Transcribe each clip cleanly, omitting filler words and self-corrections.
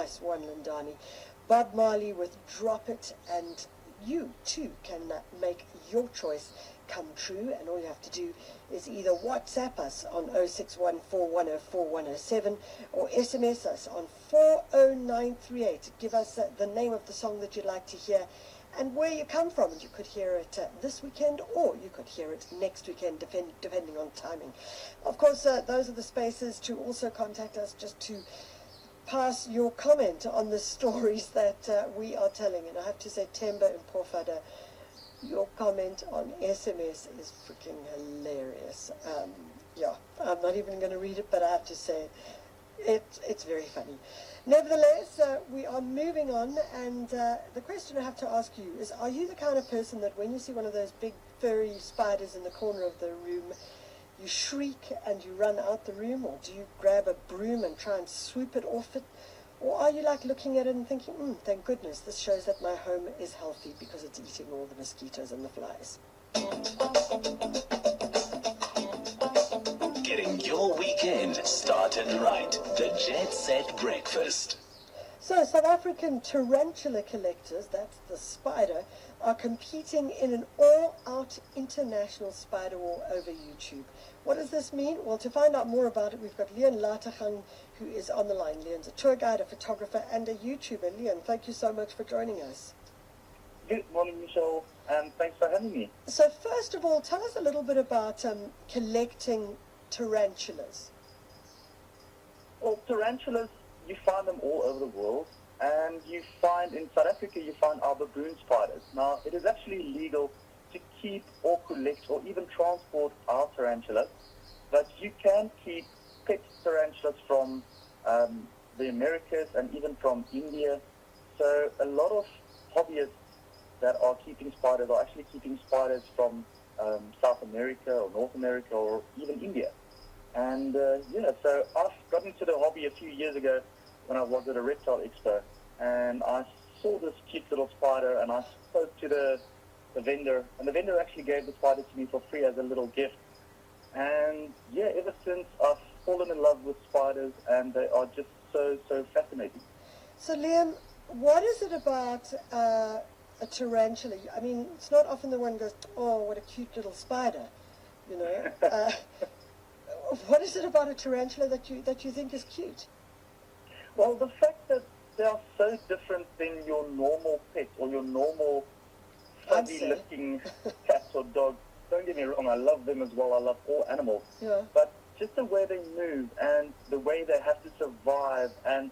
Nice one, Lindani. Bob Marley with Drop It, and you too can make your choice come true, and all you have to do is either WhatsApp us on 0614104107 or SMS us on 40938. Give us the name of the song that you'd like to hear and where you come from, and you could hear it this weekend, or you could hear it next weekend, depending on timing. Of course, those are the spaces to also contact us, just to pass your comment on the stories that we are telling. And I have to say, Temba and Pofada, your comment on SMS is freaking hilarious. Yeah, I'm not even going to read it, but I have to say, it's very funny. Nevertheless, we are moving on, and the question I have to ask you is, are you the kind of person that when you see one of those big furry spiders in the corner of the room, you shriek and you run out the room, or do you grab a broom and try and swoop it off it? Or are you like looking at it and thinking, thank goodness, this shows that my home is healthy because it's eating all the mosquitoes and the flies? Getting your weekend started right. The Jet Set Breakfast. So South African tarantula collectors, that's the spider, are competing in an all-out international spider war over YouTube. What does this mean? Well, to find out more about it, we've got Liaan Lategan, who is on the line. Liaan's a tour guide, a photographer, and a YouTuber. Liaan, thank you so much for joining us. Good morning, Michelle, and thanks for having me. So first of all, tell us a little bit about collecting tarantulas. Well, tarantulas, you find them all over the world, and you find in South Africa, you find our baboon spiders. Now, it is actually illegal to keep or collect or even transport our tarantulas, but you can keep pet tarantulas from the Americas and even from India. So a lot of hobbyists that are keeping spiders are actually keeping spiders from South America or North America or even India. And so I've got into the hobby a few years ago when I was at a reptile expo, and I saw this cute little spider, and I spoke to the vendor, and the vendor actually gave the spider to me for free as a little gift. And yeah, ever since I've fallen in love with spiders, and they are just so fascinating. So Liaan, what is it about a tarantula? I mean, it's not often the one goes, oh, what a cute little spider, you know. What is it about a tarantula that you think is cute? Well, the fact that they are so different than your normal pet or your normal fuzzy-looking cat or dog. Don't get me wrong, I love them as well. I love all animals. Yeah. But just the way they move and the way they have to survive and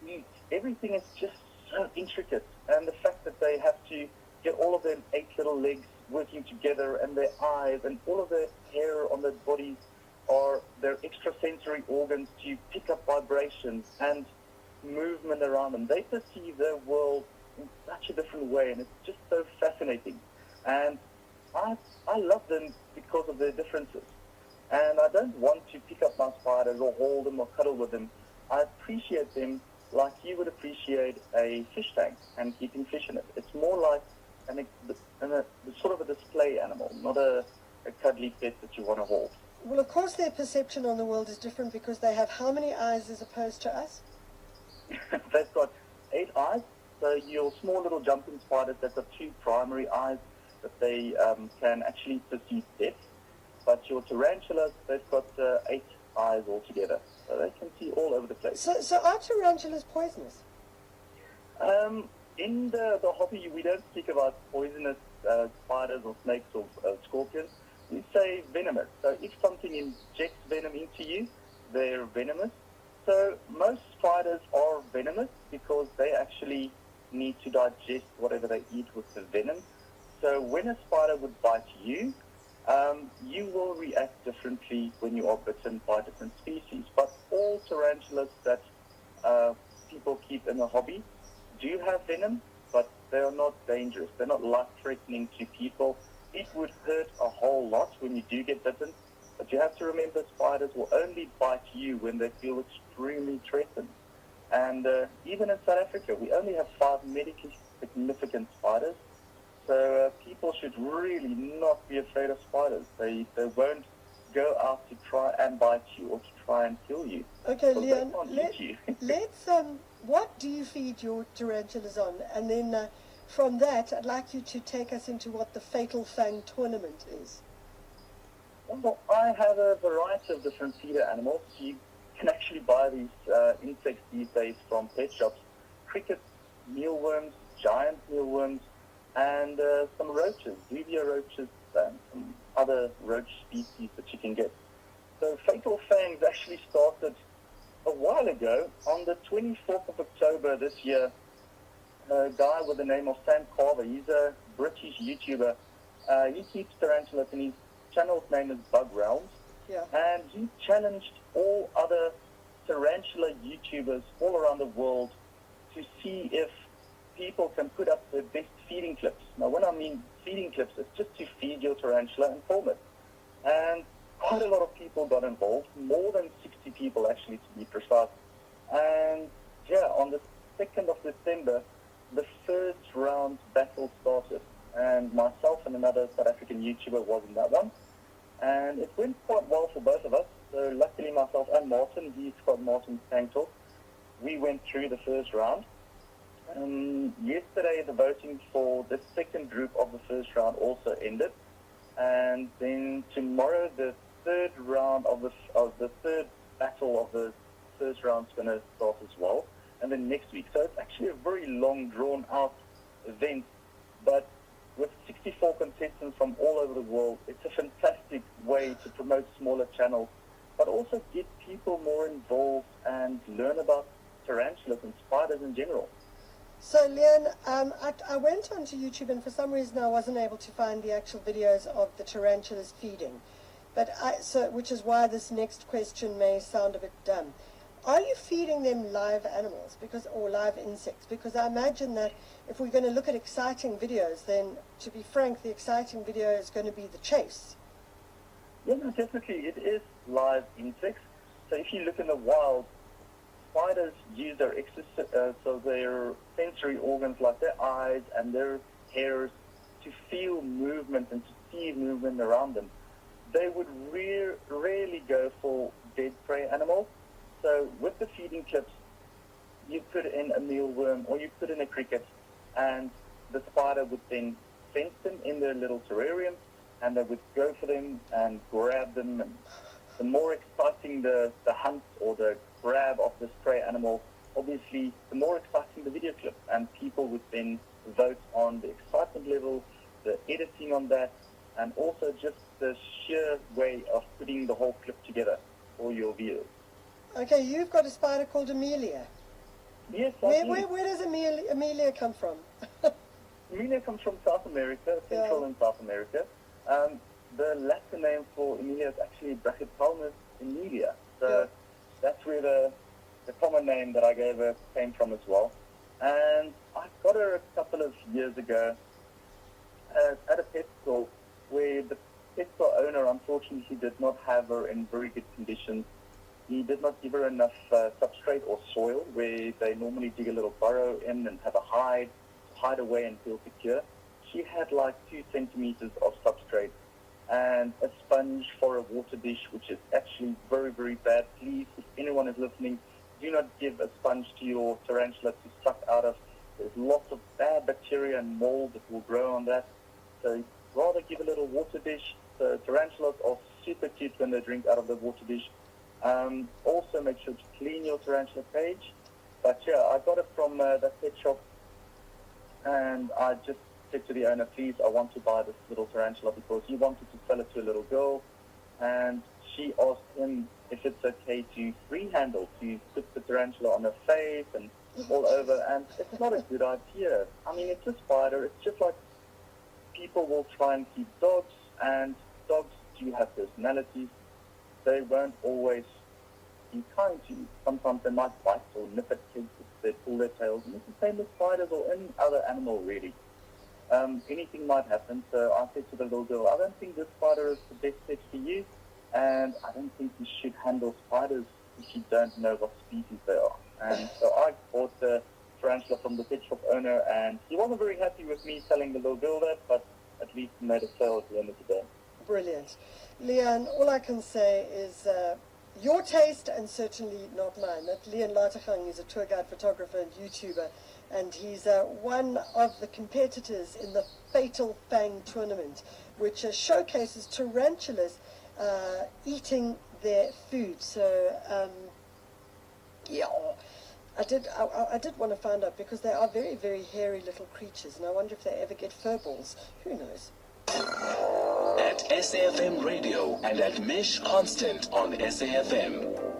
eat, everything is just so intricate. And the fact that they have to get all of their 8 little legs working together, and their eyes and all of their hair on their bodies are their extrasensory organs to pick up vibrations and movement around them. They perceive their world in such a different way, and it's just so fascinating. And I love them because of their differences. And I don't want to pick up my spiders or hold them or cuddle with them. I appreciate them like you would appreciate a fish tank and keeping fish in it. It's more like sort of a display animal, not a cuddly pet that you want to hold. Well, of course, their perception on the world is different because they have how many eyes as opposed to us? They've got 8 eyes. So your small little jumping spiders, they've got 2 primary eyes that they can actually perceive depth. But your tarantulas, they've got 8 eyes altogether. So they can see all over the place. So are tarantulas poisonous? In the hobby, we don't speak about poisonous spiders or snakes or scorpions. We say venomous. So if something injects venom into you, they're venomous. So most spiders are venomous because they actually need to digest whatever they eat with the venom. So when a spider would bite you, you will react differently when you are bitten by different species. But all tarantulas that people keep in the hobby do have venom, but they are not dangerous. They're not life-threatening to people. It would hurt a whole lot when you do get bitten, but you have to remember spiders will only bite you when they feel extremely threatened. And even in South Africa, we only have 5 medically significant spiders, so people should really not be afraid of spiders. They won't go out to try and bite you or to try and kill you. Okay, Because Liaan, they can't eat you. let's, what do you feed your tarantulas on? And then from that, I'd like you to take us into what the Fatal Fang tournament is. Well, I have a variety of different feeder animals. You can actually buy these insects these days from pet shops. Crickets, mealworms, giant mealworms, and some roaches, Zevia roaches, and some other roach species that you can get. So Fatal Fangs actually started a while ago. On the 24th of October this year, a guy with the name of Sam Carver, he's a British YouTuber. He keeps tarantulas, and his channel's name is Bug Realms. Yeah. And he challenged all other tarantula YouTubers all around the world to see if people can put up the best feeding clips. Now, when I mean feeding clips, it's just to feed your tarantula and film it. And quite a lot of people got involved, more than 60 people actually, to be precise. And yeah, on the 2nd of December, the first round battle started. And myself and another South African YouTuber was in that one. And it went quite well for both of us. So luckily myself and Martin, he's got Martin's tank talk, we went through the first round. Yesterday the voting for the second group of the first round also ended. And then tomorrow the third round of the third battle of the first round is going to start as well. And then next week. So it's actually a very long drawn out event. But with 64 contestants from all over the world, it's a fantastic way to promote smaller channels, but also get people more involved and learn about tarantulas and spiders in general. So, Liaan, I went onto YouTube, and for some reason I wasn't able to find the actual videos of the tarantulas feeding. Which is why this next question may sound a bit dumb. Are you feeding them live animals or live insects? Because I imagine that if we're going to look at exciting videos, then, to be frank, the exciting video is going to be the chase. Yeah, no, definitely. It is live insects. So if you look in the wild, spiders use their their sensory organs like their eyes and their hairs to feel movement and to see movement around them. They would rarely go for dead prey animals. So with the feeding clips, you put in a mealworm or you put in a cricket, and the spider would then sense them in their little terrarium, and they would go for them and grab them. And the more exciting the hunt or the grab of this prey animal, obviously the more exciting the video clip, and people would then vote on the excitement level, the editing on that, and also just the sheer way of putting the whole clip together for your viewers. Okay, you've got a spider called Amelia. Yes, Where does Amelia come from? Amelia comes from South America, Central and South America. The Latin name for Amelia is actually Brachypelmis Amelia. So that's where the common name that I gave her came from as well. And I got her a couple of years ago at a pet store where the pet store owner unfortunately did not have her in very good condition. He did not give her enough substrate or soil where they normally dig a little burrow in and have a hide away and feel secure. She had like 2 centimeters of substrate and a sponge for a water dish, which is actually very, very bad. Please, if anyone is listening, do not give a sponge to your tarantula to suck out of. There's lots of bad bacteria and mold that will grow on that. So rather give a little water dish. So tarantulas are super cute when they drink out of the water dish. Also make sure to clean your tarantula cage. But yeah, I got it from that pet shop, and I just said to the owner, please, I want to buy this little tarantula because he wanted to sell it to a little girl, and she asked him if it's okay to free handle, to put the tarantula on her face and all over, and it's not a good idea. I mean, it's a spider. It's just like people will try and keep dogs, and dogs do have personalities. They won't always be kind to you. Sometimes they might bite or nip at kids if they pull their tails. And it's the same with spiders or any other animal, really. Anything might happen. So I said to the little girl, I don't think this spider is the best pet for you, and I don't think you should handle spiders if you don't know what species they are. And so I bought the tarantula from the pet shop owner, and he wasn't very happy with me telling the little girl that, but at least he made a sale at the end of the day. Brilliant. Liaan, all I can say is your taste and certainly not mine. That Lategan is a tour guide, photographer and YouTuber, and he's one of the competitors in the Fatal Fang tournament, which showcases tarantulas eating their food. So, yeah, I did want to find out, because they are very, very hairy little creatures, and I wonder if they ever get fur balls. Who knows? At SAFM Radio and at Mish Constant on SAFM.